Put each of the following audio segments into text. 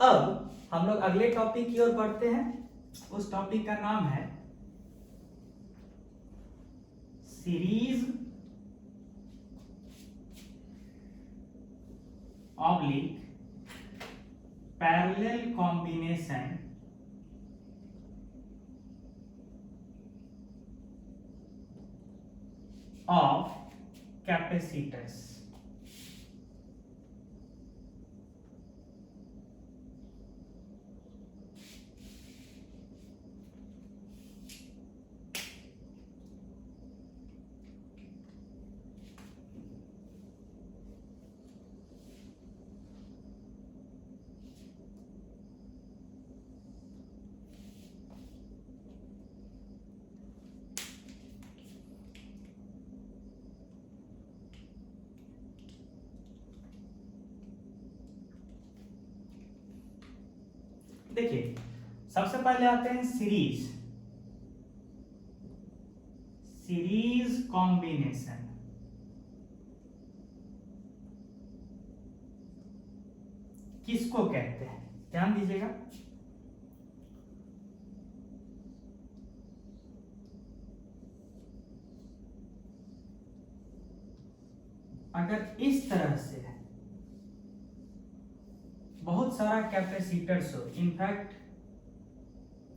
अब हम लोग अगले टॉपिक की ओर बढ़ते हैं। उस टॉपिक का नाम है series oblique parallel combination of capacitors। देखिए, सबसे पहले आते हैं सीरीज कॉम्बिनेशन। किसको कहते हैं, ध्यान दीजिएगा। अगर इस तरह से बहुत सारा कैपेसिटर्स हो, इनफैक्ट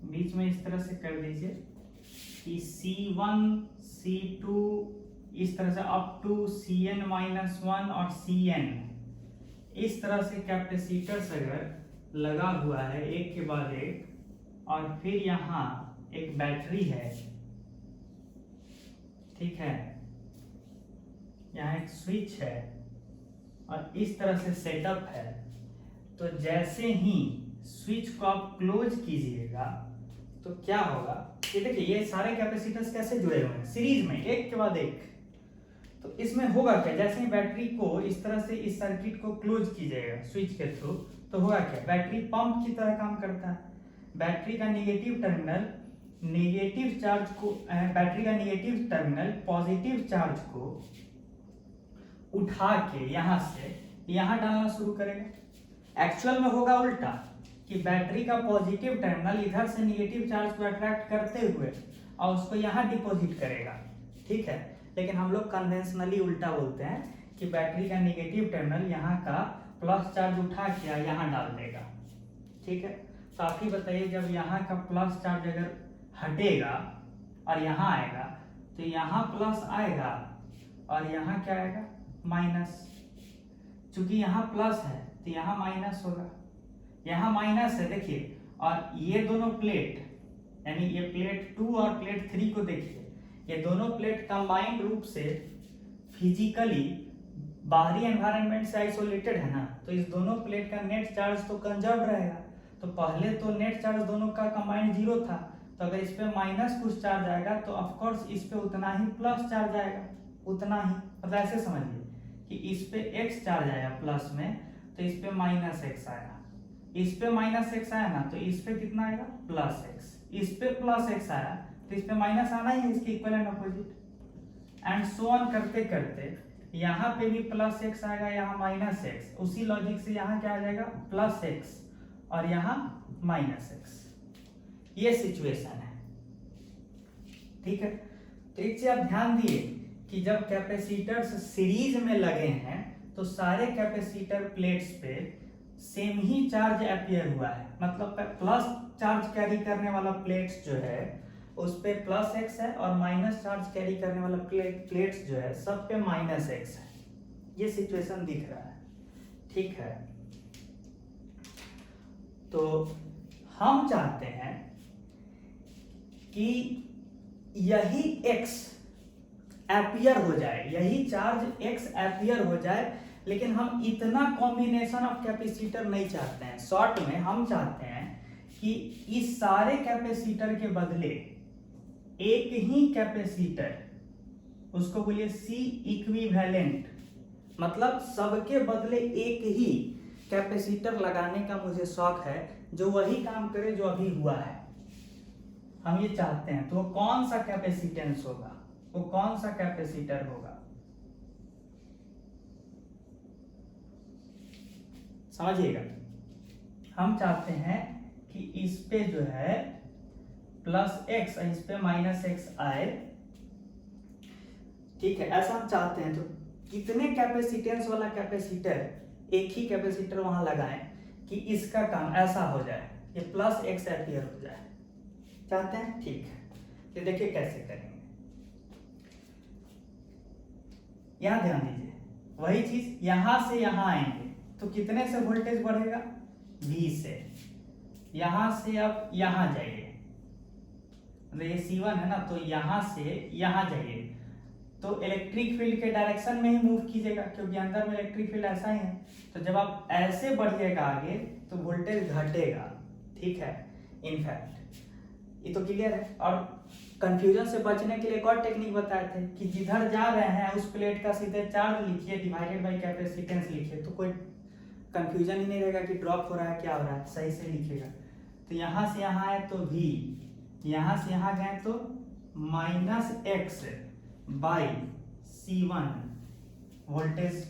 बीच में इस तरह से कर दीजिए कि C1 C2 इस तरह से अप टू Cn-1 और Cn, इस तरह से कैपेसिटर्स अगर लगा हुआ है एक के बाद एक, और फिर यहाँ एक बैटरी है, ठीक है, यहाँ एक स्विच है और इस तरह से सेटअप है, तो जैसे ही स्विच को आप क्लोज कीजिएगा तो क्या होगा, ये देखिए ये सारे कैपेसिटर्स कैसे जुड़े हुए हैं सीरीज में एक के बाद एक। तो इसमें होगा क्या, जैसे ही बैटरी को इस तरह से इस सर्किट को क्लोज कीजिएगा स्विच के थ्रू, तो होगा क्या, बैटरी पंप की तरह काम करता है। बैटरी का नेगेटिव टर्मिनल नेगेटिव चार्ज को, बैटरी का नेगेटिव टर्मिनल पॉजिटिव चार्ज को उठा के यहां से यहां डालना शुरू करेगा। एक्चुअल में होगा उल्टा, कि बैटरी का पॉजिटिव टर्मिनल इधर से नेगेटिव चार्ज को अट्रैक्ट करते हुए और उसको यहाँ डिपॉजिट करेगा, ठीक है। लेकिन हम लोग कन्वेंशनली उल्टा बोलते हैं कि बैटरी का नेगेटिव टर्मिनल यहाँ का प्लस चार्ज उठा के यहाँ डाल देगा, ठीक है। तो आप ही बताइए, जब यहाँ का प्लस चार्ज अगर हटेगा और यहाँ आएगा, तो यहाँ प्लस आएगा और यहाँ क्या आएगा, माइनस। चूंकि यहाँ प्लस है तो यहाँ माइनस होगा, यहाँ माइनस है देखिए। और ये दोनों प्लेट, यानी ये प्लेट 2 और प्लेट 3 को देखिए, ये दोनों प्लेट कंबाइंड रूप से फिजिकली बाहरी एनवायरनमेंट से आइसोलेटेड है ना, तो इस दोनों प्लेट का नेट चार्ज तो कंजर्व रहेगा। तो पहले तो नेट चार्ज दोनों का कंबाइंड 0 था, तो अगर इस पे माइनस कुछ चार्ज आएगा तो ऑफकोर्स इस पे उतना ही प्लस चार्ज आएगा, उतना ही। मतलब ऐसे समझिए कि इस पे x चार्ज आया प्लस में, तो इस पे माइनस x आया, इस पे माइनस x आया ना, तो इस पे कितना आएगा, प्लस x। इस पे प्लस x आया तो इस पे माइनस आना ही है, इसके equal and opposite, and so on करते करते यहाँ पे भी प्लस x आएगा, यहाँ माइनस x। उसी लॉजिक से यहाँ क्या आ जाएगा, प्लस x और यहाँ माइनस x। ये सिचुएशन है, ठीक है। तो एक चीज आप ध्यान दिए कि जब कैपेसिटर्स सीरीज में लगे हैं तो सारे कैपेसिटर प्लेट्स पे सेम ही चार्ज अपीयर हुआ है। मतलब प्लस चार्ज कैरी करने वाला प्लेट्स जो है उस पे प्लस x है, और माइनस चार्ज कैरी करने वाला प्लेट्स जो है सब पे माइनस x है। ये सिचुएशन दिख रहा है, ठीक है। तो हम चाहते हैं कि यही x एपियर हो जाए, यही चार्ज x एपियर हो जाए, लेकिन हम इतना कॉम्बिनेशन ऑफ कैपेसिटर नहीं चाहते हैं। शॉर्ट में हम चाहते हैं कि इस सारे कैपेसिटर के बदले एक ही कैपेसिटर, उसको बोलिए C इक्विवेलेंट, मतलब सबके बदले एक ही कैपेसिटर लगाने का मुझे शौक है जो वही काम करे जो अभी हुआ है। हम ये चाहते हैं, तो वो कौन सा कैपेसिटेंस होगा, वो कौन सा कैपेसिटर होगा, समझिएगा। हम चाहते हैं कि इस पे जो है प्लस एक्स और इस पे माइनस एक्स आए, ठीक है, ऐसा हम चाहते हैं। तो कितने कैपेसिटेंस वाला कैपेसिटर, एक ही कैपेसिटर वहां लगाएं कि इसका काम ऐसा हो जाए, ये प्लस एक्स एम्पियर हो जाए, चाहते हैं, ठीक है। तो देखिए कैसे करेंगे, यहां ध्यान दीजिए, वही चीज यहां से यहां आएंगे तो कितने से वोल्टेज बढ़ेगा, V से। यहां से अब यहां जाइए, मतलब ये C1 है ना, तो यहां से यहां जाइए तो इलेक्ट्रिक फील्ड के डायरेक्शन में ही मूव कीजिएगा, क्योंकि अंदर में इलेक्ट्रिक फील्ड ऐसा ही है। तो जब आप ऐसे बढ़िएगा आगे तो वोल्टेज घटेगा, ठीक है। इनफैक्ट ये तो क्लियर है। और कंफ्यूजन से बचने के लिए एक और टेक्निक बताए थे कि जिधर जा रहे हैं उस प्लेट का सीधे चार्ज लिखिए डिवाइडेड बाय कैपेसिटेंस लिखिए, तो कोई कंफ्यूजन ही नहीं रहेगा कि ड्रॉप हो रहा है क्या हो रहा है, सही से लिखिएगा। तो यहाँ से यहाँ आए तो V, यहाँ से यहाँ गए तो minus X by C1 voltage,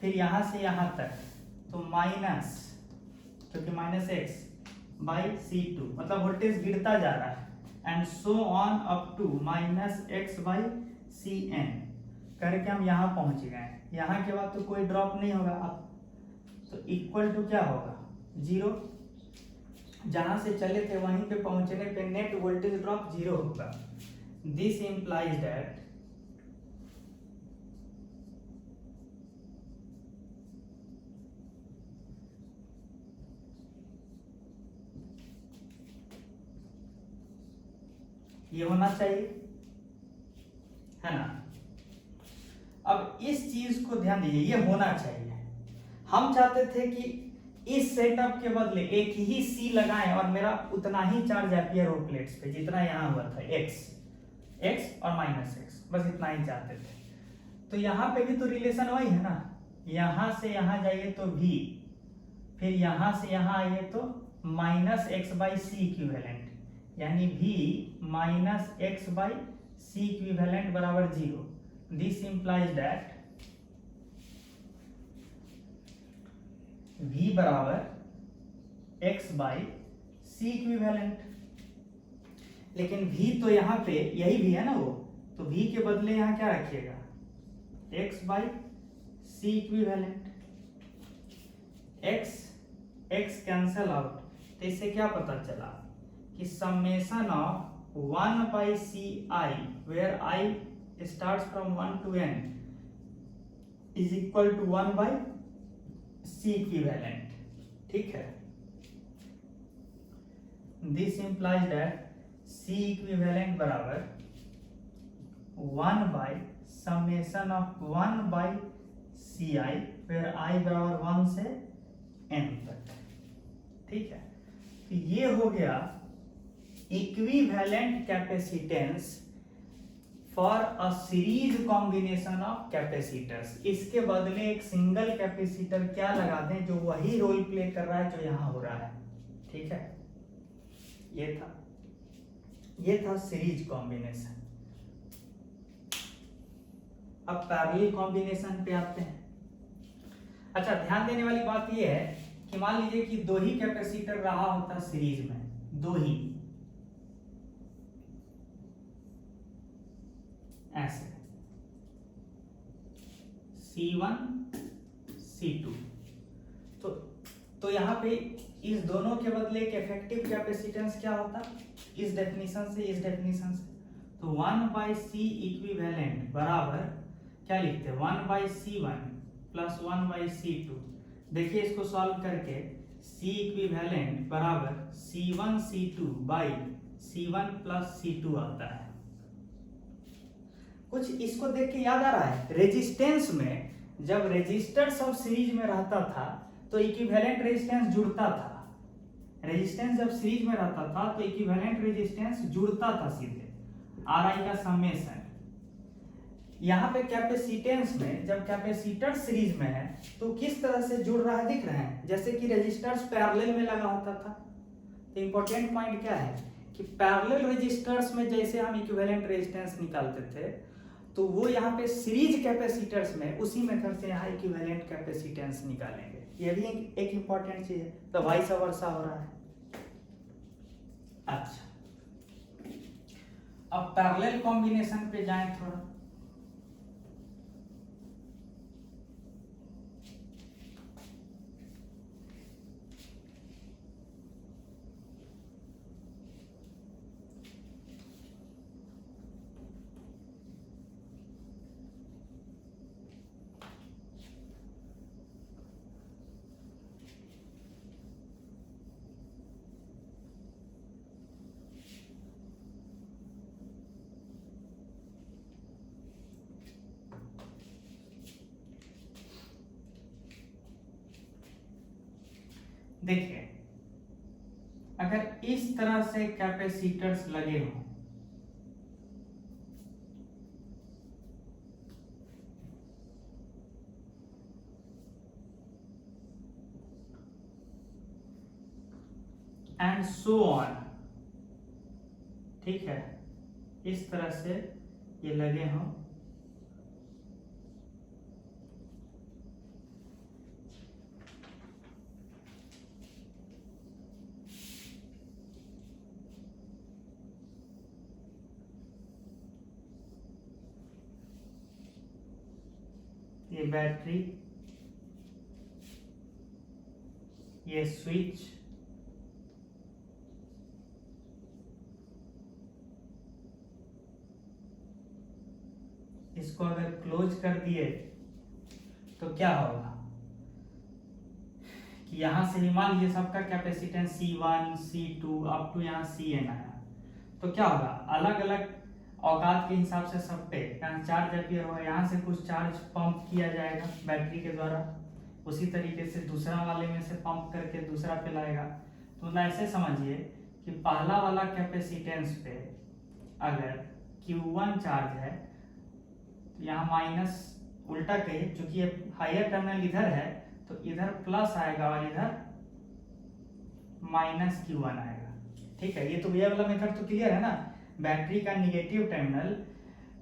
फिर यहाँ से यहाँ तक तो माइनस, क्योंकि माइनस एक्स बाई C2, मतलब वोल्टेज गिरता जा रहा है, and so on up to minus X by CN करके हम यहाँ पहुंच गए। यहाँ के बाद तो कोई ड्रॉप नहीं होगा अब, तो इक्वल टू क्या होगा, 0। जहां से चले थे वहीं पे पहुंचने पे नेट वोल्टेज ड्रॉप 0 होगा। दिस इंप्लाइज दैट ये होना चाहिए, है ना। अब इस चीज को ध्यान दीजिए, ये होना चाहिए। हम चाहते थे कि इस सेटअप के बदले एक ही C लगाएं और मेरा उतना ही चार्ज एम्पियर हो प्लेट्स पे जितना यहाँ हुआ था, x और माइनस एक्स, बस इतना ही चाहते थे। तो यहाँ पे भी तो रिलेशन वही है ना, यहाँ से यहाँ जाइए तो V, फिर यहाँ से यहाँ आइए तो minus X by C equivalent, यानी V minus X by C equivalent बराबर 0। दिस इंप्लाइज दैट V बराबर x बाई सी इक्विवेलेंट। लेकिन V तो यहाँ पे यही V है ना वो, तो V के बदले यहाँ क्या रखिएगा, x by C equivalent. x cancel out, तो इससे क्या पता चला कि summation of 1 by C I, where I starts from 1 to n is equal to 1 by C equivalent, ठीक है। This implies that C equivalent बराबर 1 by summation of 1 by C I, where I बराबर 1 से n तक, ठीक है। तो ये हो गया equivalent capacitance for a series combination of capacitors. इसके बदले एक सिंगल कैपेसिटर क्या लगा दें जो वही रोल प्ले कर रहा है जो यहां हो रहा है, ठीक है। ये था सीरीज कॉम्बिनेशन। अब पैरेलल कॉम्बिनेशन पे आते हैं। अच्छा, ध्यान देने वाली बात यह है कि मान लीजिए कि दो ही कैपेसिटर रहा होता सीरीज में, दो ही, ऐसे C1 C2, तो यहां पे इस दोनों के बदले एक इफेक्टिव कैपेसिटेंस क्या होता, इस डेफिनेशन से, तो 1 बाई सी इक्विवेलेंट बराबर क्या लिखते हैं, 1 by C1 plus 1 by C2। देखिए इसको सॉल्व करके C इक्विवेलेंट बराबर C1 C2 by C1 plus C2 आता है। कुछ इसको देख के याद आ रहा है, रेजिस्टेंस में जब रेजिस्टर सब सीरीज में रहता था तो इक्विवेलेंट रेजिस्टेंस जुड़ता था। रेजिस्टेंस जब सीरीज में रहता था तो इक्विवेलेंट रेजिस्टेंस जुड़ता था सीधे, Ri का समेशन। यहाँ पे कैपेसिटेंस में जब कैपेसिटर सीरीज में है तो किस तरह से जुड़ रहा है दिख रहे हैं, जैसे कि रेजिस्टर्स पैरेलल में लगा होता था। तो इंपॉर्टेंट पॉइंट क्या है कि पैरेलल रेजिस्टर्स में जैसे हम इक्विवेलेंट रेजिस्टेंस निकालते थे तो वो यहाँ पे सीरीज कैपेसिटर्स में उसी मेथड से यहाँ इक्विवेलेंट कैपेसिटेंस निकालेंगे। ये भी एक इंपॉर्टेंट चीज है, तो वाइस वर्सा हो रहा है। अच्छा, अब पैरेलल कॉम्बिनेशन पे जाएं थोड़ा। देखिए, अगर इस तरह से कैपेसिटर्स लगे हों, एंड सो ऑन, ठीक है, इस तरह से ये लगे हों, ये बैटरी, ये स्विच, इसको अगर क्लोज कर दिए तो क्या होगा कि यहां से ही मान लीजिए सबका capacitance C1 C2 up to यहाँ Cn आया, तो क्या होगा, अलग अलग औकात के हिसाब से सब पे यहाँ चार्ज अपीयर होगा, यहाँ से कुछ चार्ज पंप किया जाएगा बैटरी के द्वारा, उसी तरीके से दूसरा वाले में से पंप करके दूसरा पे लाएगा। तो ऐसे समझिए कि पहला वाला कैपेसिटेंस पे अगर Q1 चार्ज है तो यहाँ माइनस, उल्टा कहिए, क्योंकि ये हायर टर्मिनल इधर है तो इधर प्लस आएगा और इधर माइनस Q1 आएगा। ठीक है, ये तो ये वाला मेथड तो क्लियर है ना। बैटरी का निगेटिव टर्मिनल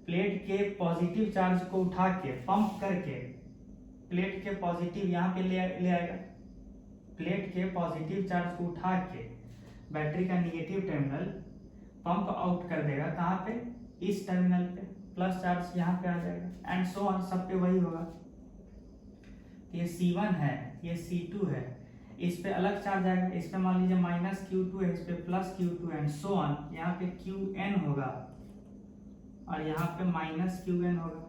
प्लेट के पॉजिटिव चार्ज को उठा के पंप करके प्लेट के पॉजिटिव यहाँ पे ले आएगा, प्लेट के पॉजिटिव चार्ज को उठा के बैटरी का निगेटिव टर्मिनल पंप आउट कर देगा, कहाँ पे, इस टर्मिनल पे, प्लस चार्ज यहाँ पे आ जाएगा, एंड सो ऑन, सब पे वही होगा। ये C1 है, ये C2 है, इस पे अलग चार्ज आएगा, इस पे मान लीजिए माइनस Q2 है, इस पे plus Q2 and so on, यहाँ पे Qn होगा और यहाँ पे माइनस Qn होगा।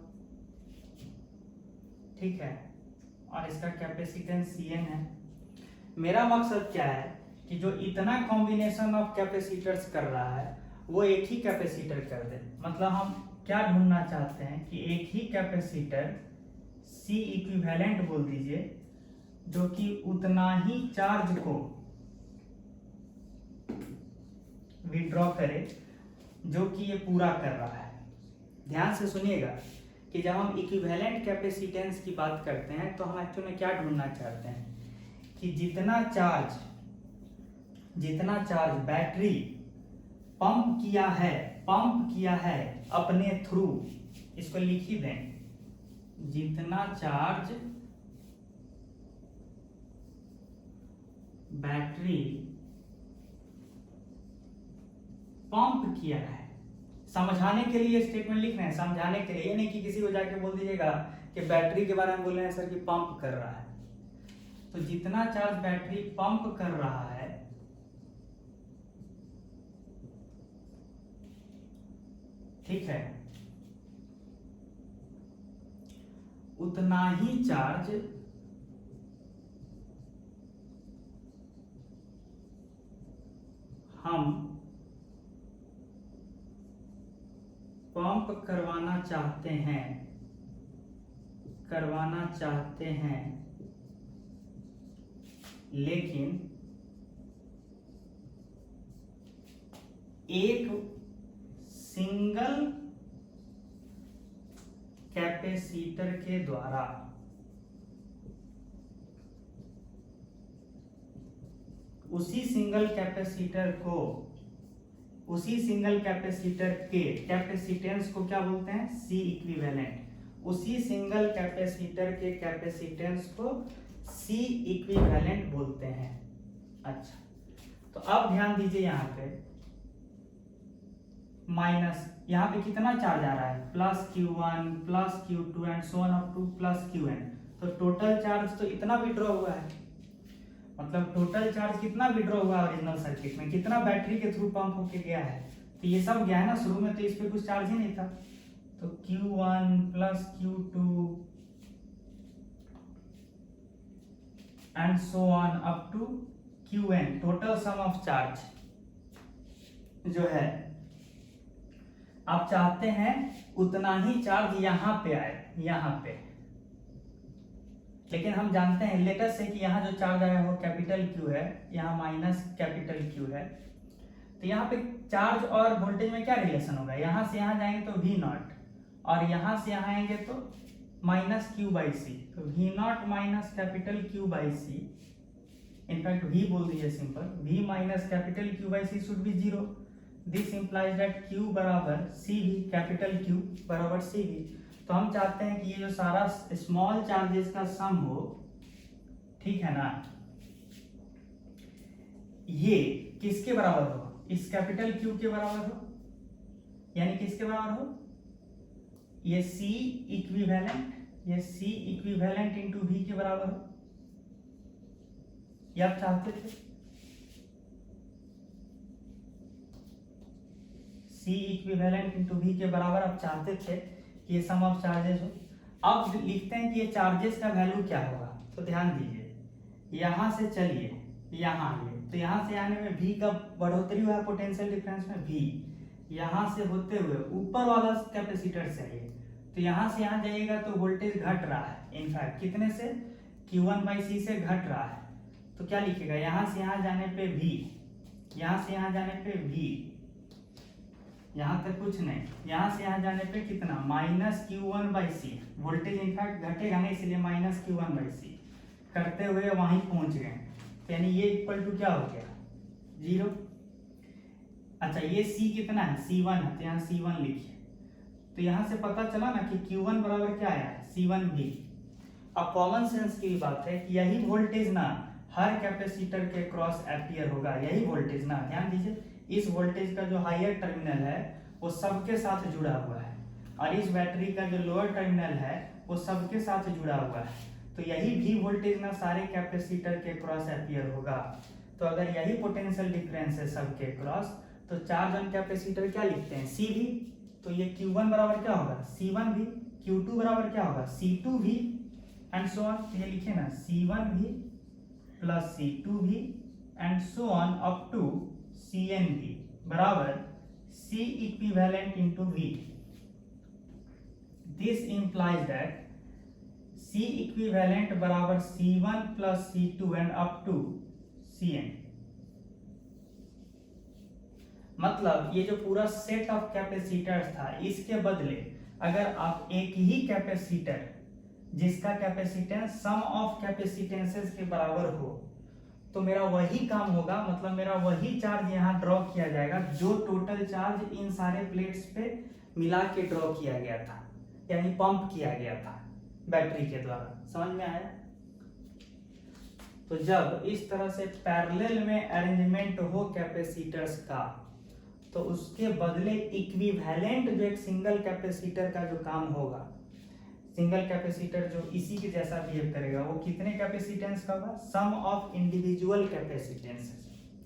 ठीक है, और इसका कैपेसिटेंस Cn है। मेरा मकसद क्या है कि जो इतना कॉम्बिनेशन ऑफ कैपेसिटर्स कर रहा है वो एक ही कैपेसिटर कर दे। मतलब हम क्या ढूंढना चाहते हैं कि एक ही कैपेसिटर C इक्विवेलेंट बोल दीजिए, जो कि उतना ही चार्ज को विड्रॉ करे जो कि ये पूरा कर रहा है। ध्यान से सुनिएगा कि जब हम इक्विवेलेंट कैपेसिटेंस की बात करते हैं तो हम एक्चुअली में क्या ढूंढना चाहते हैं कि जितना चार्ज बैटरी पंप किया है अपने थ्रू, इसको लिख ही दें, जितना चार्ज बैटरी पंप किया है, समझाने के लिए स्टेटमेंट लिख रहे हैं, समझाने के लिए, नहीं कि किसी को जाके बोल दीजिएगा कि बैटरी के बारे में बोल रहे हैं सर कि पंप कर रहा है। तो जितना चार्ज बैटरी पंप कर रहा है ठीक है, उतना ही चार्ज हम पंप करवाना चाहते हैं, लेकिन एक सिंगल कैपेसिटर के द्वारा उसी सिंगल कैपेसिटर को उसी सिंगल कैपेसिटर के कैपेसिटेंस को क्या बोलते हैं, सी इक्विवेलेंट। उसी सिंगल कैपेसिटर के कैपेसिटेंस को सी इक्विवेलेंट बोलते हैं। अच्छा, तो अब ध्यान दीजिए यहाँ पे माइनस, यहाँ पे कितना चार्ज आ रहा है, plus Q1 plus Q2 and so on up two plus Qn। तो टोटल चार्ज तो इतना विड्रॉ हुआ है, मतलब टोटल चार्ज कितना विड्रॉ हुआ ओरिजिनल सर्किट में, कितना बैटरी के थ्रू पंप होके गया है। तो ये सब गया है ना, शुरू में तो इस पे कुछ चार्ज ही नहीं था। तो Q1 plus Q2 and so on up to Qn, total sum of charge जो है आप चाहते हैं उतना ही चार्ज यहाँ पे आए, यहाँ पे। लेकिन हम जानते हैं लेटेस्ट से कि यहाँ जो चार्ज आया वो कैपिटल Q है, यहाँ माइनस कैपिटल Q है। तो यहाँ पे चार्ज और वोल्टेज में क्या रिलेशन होगा, यहाँ से यहाँ जाएंगे तो V नॉट, और यहाँ से यहाँ आएंगे तो माइनस Q बाई सी। तो V naught minus capital Q by C, in fact V बोल दीजिए simple, V minus capital Q by C should be zero. This implies that Q बराबर CV, कैपिटल Q बराबर CV। तो हम चाहते हैं कि ये जो सारा स्मॉल चार्जेस का सम हो, ठीक है ना, ये किसके बराबर हो, इस कैपिटल Q के बराबर हो, यानी किसके बराबर हो, ये C इक्विवेलेंट, ये C इक्विवेलेंट इंटू V के बराबर हो। ये आप चाहते थे C इक्विवेलेंट इंटू V के बराबर आप चाहते थे कि ये सम ऑफ चार्जेस हो। अब लिखते हैं कि ये चार्जेस का वैल्यू क्या होगा। तो ध्यान दीजिए, यहाँ से चलिए यहाँ आइए, तो यहाँ से आने में V का बढ़ोतरी हुआ है पोटेंशियल डिफरेंस में V, यहाँ से होते हुए ऊपर वाला कैपेसिटर से आइए, तो यहाँ से यहाँ जाइएगा तो वोल्टेज घट रहा है, इनफैक्ट कितने से, Q1 बाई सी से घट रहा है। तो क्या लिखेगा, यहाँ से यहाँ जाने पे V, यहाँ से यहाँ जाने पे V, यहाँ तक कुछ नहीं, यहाँ से यहाँ जाने पे कितना, minus Q1 by C, voltage in fact घटेगा नहीं इसलिए माइनस Q1 बाई सी, करते हुए वहीं पहुंच गए। यानी ये इक्वल टू क्या हो गया, जीरो। अच्छा, ये C कितना है, C1 है, तो यहाँ C1 लिखिए। तो यहाँ से पता चला ना कि Q1 बराबर क्या आया, C1V। अब कॉमन सेंस की बात है कि यही वोल्टेज ना हर कैपेसिटर के क्रॉस एपियर होगा, यही वोल्टेज ना, ध्यान दीजिए, इस वोल्टेज का जो हायर टर्मिनल है वो सबके साथ जुड़ा हुआ है, और इस बैटरी का जो लोअर टर्मिनल है वो सबके साथ जुड़ा हुआ है। तो यही भी वोल्टेज ना सारे कैपेसिटर के क्रॉस एपियर होगा। तो अगर यही पोटेंशियल डिफरेंस है सबके क्रॉस, तो चार्ज ऑन कैपेसिटर क्या लिखते हैं, CV। तो ये Q1 बराबर क्या होगा, C1V, Q2 बराबर क्या होगा, C2V एंड सो ऑन। तो ये लिखे ना C1V plus C2V and so on up to CNV बराबर C equivalent into V. This implies that C equivalent बराबर C1 plus C2 and up to CN। मतलब ये जो पूरा सेट ऑफ कैपेसिटर्स था, इसके बदले अगर आप एक ही कैपेसिटर जिसका कैपेसिटेंस सम ऑफ कैपेसिटेंसेस के बराबर हो, तो मेरा वही काम होगा, मतलब मेरा वही चार्ज यहाँ ड्रॉ किया जाएगा जो टोटल चार्ज इन सारे प्लेट्स पे मिला के ड्रॉ किया गया था, यानी पंप किया गया था बैटरी के द्वारा। समझ में आया। तो जब इस तरह से पैरेलल में अरेंजमेंट हो कैपेसिटर्स का, तो उसके बदले इक्विवेलेंट जो एक सिंगल कैपेसिटर का जो काम होगा, सिंगल कैपेसिटर जो इसी के जैसा बिहेव करेगा, वो कितने कैपेसिटेंस का होगा, सम ऑफ इंडिविजुअल कैपेसिटेंस।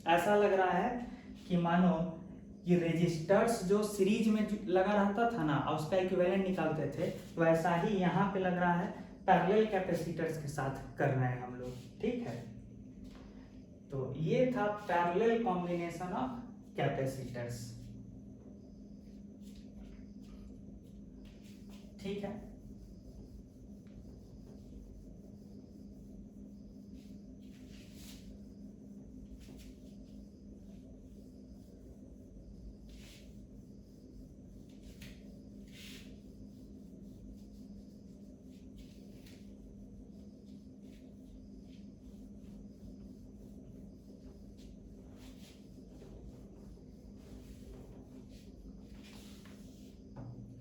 ऐसा लग रहा है कि मानो ये रेजिस्टर्स जो सीरीज में लगा रहता था ना, और उसका इक्विवेलेंट निकालते थे, वैसा ही यहाँ पे लग रहा है पैरेलल कैपेसिटर्स के साथ कर रहे हैं हम लोग, ठीक है। तो ये था पैरेलल कॉम्बिनेशन ऑफ कैपेसिटर्स, ठीक है।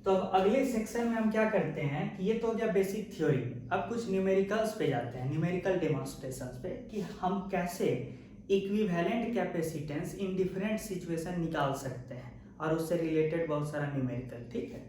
तो अब अगले सेक्शन में हम क्या करते हैं कि ये तो हो गया बेसिक थ्योरी। अब कुछ न्यूमेरिकल्स पे जाते हैं, न्यूमेरिकल डेमोन्स्ट्रेशंस पे, कि हम कैसे equivalent capacitance in different situation निकाल सकते हैं और उससे रिलेटेड बहुत सारा न्यूमेरिकल। ठीक है,